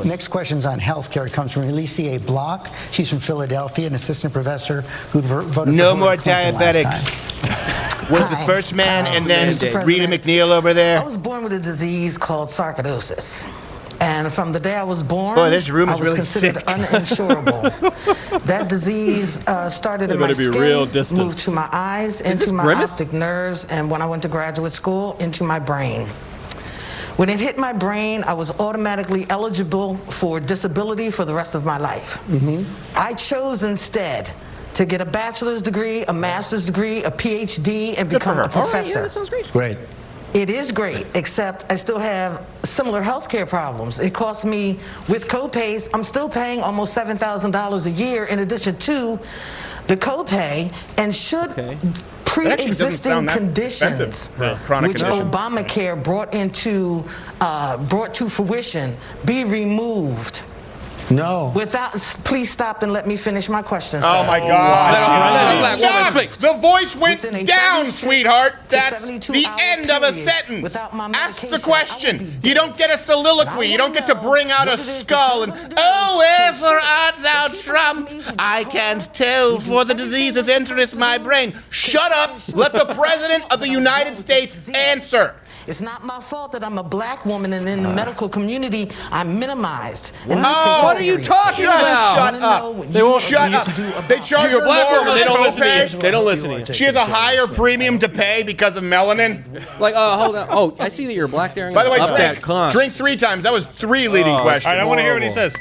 Next question's on healthcare. It comes from Alicia Block. She's from Philadelphia, an assistant professor who voted no for more Clinton diabetics. Was the first man, and then Rita McNeil over there. I was born with a disease called sarcoidosis. And from the day I was born, Boy, this room is I was really considered sick. uninsurable. That disease started in my skin, moved to my eyes, into my optic nerves, and when I went to graduate school, into my brain. When it hit my brain, I was automatically eligible for disability for the rest of my life. I chose instead to get a bachelor's degree, a master's degree, a PhD, and become a professor. All right, yeah, that sounds great. Great. It is great, except I still have similar health care problems. It costs me, with co-pays, I'm still paying almost $7,000 a year in addition to the co-pay, and should pre-existing conditions, which Obamacare brought to fruition, be removed. No. Please stop and let me finish my question, sir. Oh my God. Stop. The voice went down, sweetheart. That's the end of a sentence. Ask the question. You don't get a soliloquy. You don't get to bring out a skull and, oh, wherefore art thou Trump? I can't tell, for the diseases entereth my brain. Shut up. Let the President of the United States answer. It's not my fault that I'm a black woman, and in the medical community, I'm minimized. And what are you talking about? Shut up. They won't shut up. They charge her black more woman. They don't listen to you. They don't listen to you. She has a higher premium to pay because of melanin. Like, hold on. Oh, I see that you're black there. By the way, drink 3 times. That was 3 leading questions. All right, I want to hear what he says.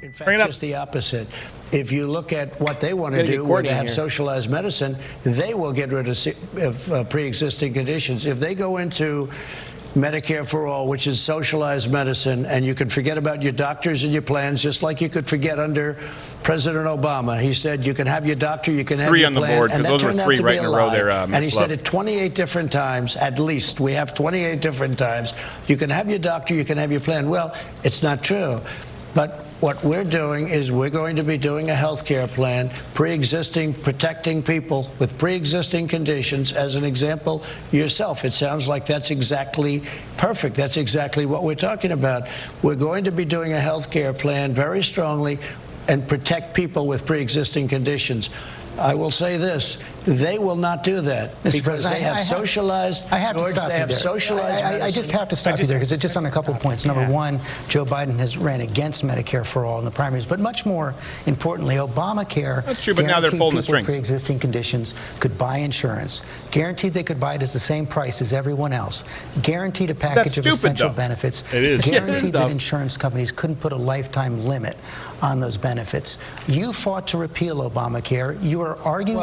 In fact, just the opposite. If you look at what they want to do, where they have socialized medicine, they will get rid of pre-existing conditions. If they go into Medicare for All, which is socialized medicine, and you can forget about your doctors and your plans, just like you could forget under President Obama. He said you can have your doctor, you can have your plan. 3 on the board, because those were 3 right in a row there, and he said it 28 different times, at least. We have 28 different times. You can have your doctor, you can have your plan. Well, it's not true. But what we're doing is we're going to be doing a health care plan, pre-existing, protecting people with pre-existing conditions. As an example, yourself, it sounds like that's exactly perfect. That's exactly what we're talking about. We're going to be doing a health care plan very strongly and protect people with pre-existing conditions. I will say this, they will not do that because they have socialized. I have to stop you there. I just have to stop you there because it's just on a couple of points. Number one, Joe Biden has ran against Medicare for All in the primaries, but much more importantly, Obamacare. That's true, but now they're pulling the strings. Pre-existing conditions could buy insurance, guaranteed they could buy it at the same price as everyone else, guaranteed a package of essential benefits, guaranteed that insurance companies couldn't put a lifetime limit on those benefits. You fought to repeal Obamacare. You are arguing.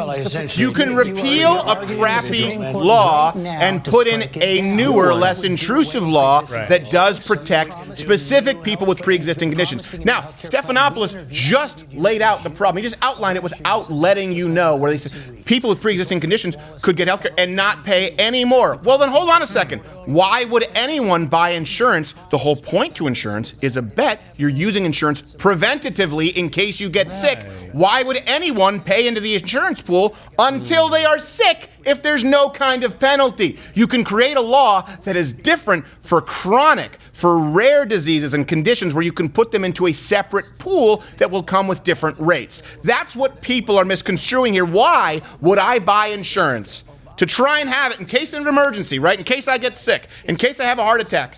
You can repeal a crappy law and put in a newer, less intrusive law that does protect specific people with pre-existing conditions. Now, Stephanopoulos just laid out the problem. He just outlined it without letting you know, where they said people with pre-existing conditions could get health care and not pay any more. Well, then hold on a second. Why would anyone buy insurance? The whole point to insurance is a bet you're using insurance preventatively in case you get sick. Why would anyone pay into the insurance pool until they are sick if there's no kind of penalty? You can create a law that is different for chronic, for rare diseases and conditions where you can put them into a separate pool that will come with different rates. That's what people are misconstruing here. Why would I buy insurance? To try and have it in case of an emergency, right? In case I get sick, in case I have a heart attack.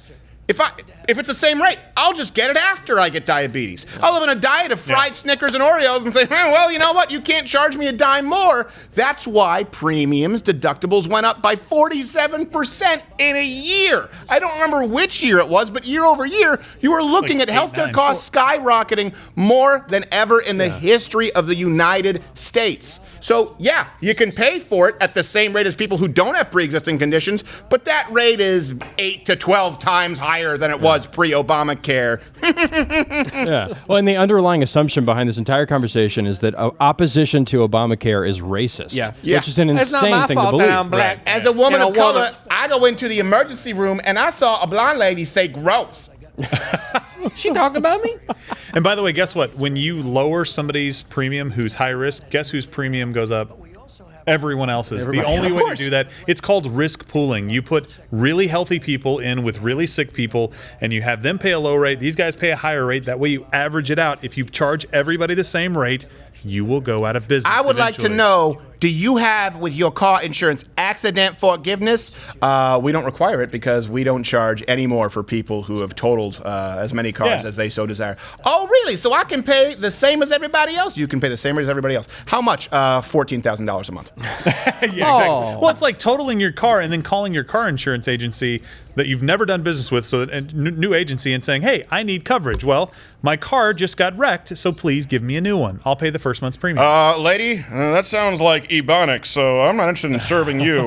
If it's the same rate, I'll just get it after I get diabetes. I'll live on a diet of fried Snickers and Oreos and say, well, you know what? You can't charge me a dime more. That's why premiums, deductibles went up by 47% in a year. I don't remember which year it was, but year over year, you are looking at healthcare costs skyrocketing more than ever in the history of the United States. So, yeah, you can pay for it at the same rate as people who don't have pre-existing conditions, but that rate is 8 to 12 times higher than it was pre-Obamacare. Well, and the underlying assumption behind this entire conversation is that opposition to Obamacare is racist. Which is an insane thing to believe. I'm black. As a woman of color, I go into the emergency room and I saw a blonde lady say gross. She talking about me? And by the way, guess what? When you lower somebody's premium who's high risk, guess whose premium goes up? everyone else's. The only way to do that, it's called risk pooling. You put really healthy people in with really sick people, and you have them pay a low rate. These guys pay a higher rate. That way you average it out. If you charge everybody the same rate, you will go out of business. I would like to know, do you have with your car insurance accident forgiveness? We don't require it because we don't charge any more for people who have totaled as many cars as they so desire. Oh, really? So I can pay the same as everybody else? You can pay the same rate as everybody else. How much? $14,000 a month. Yeah, exactly. Well, it's like totaling your car and then calling your car insurance agency that you've never done business with, so a new agency, and saying, hey, I need coverage. Well, my car just got wrecked, so please give me a new one. I'll pay the first month's premium. Lady, that sounds like Ebonics, so I'm not interested in serving you.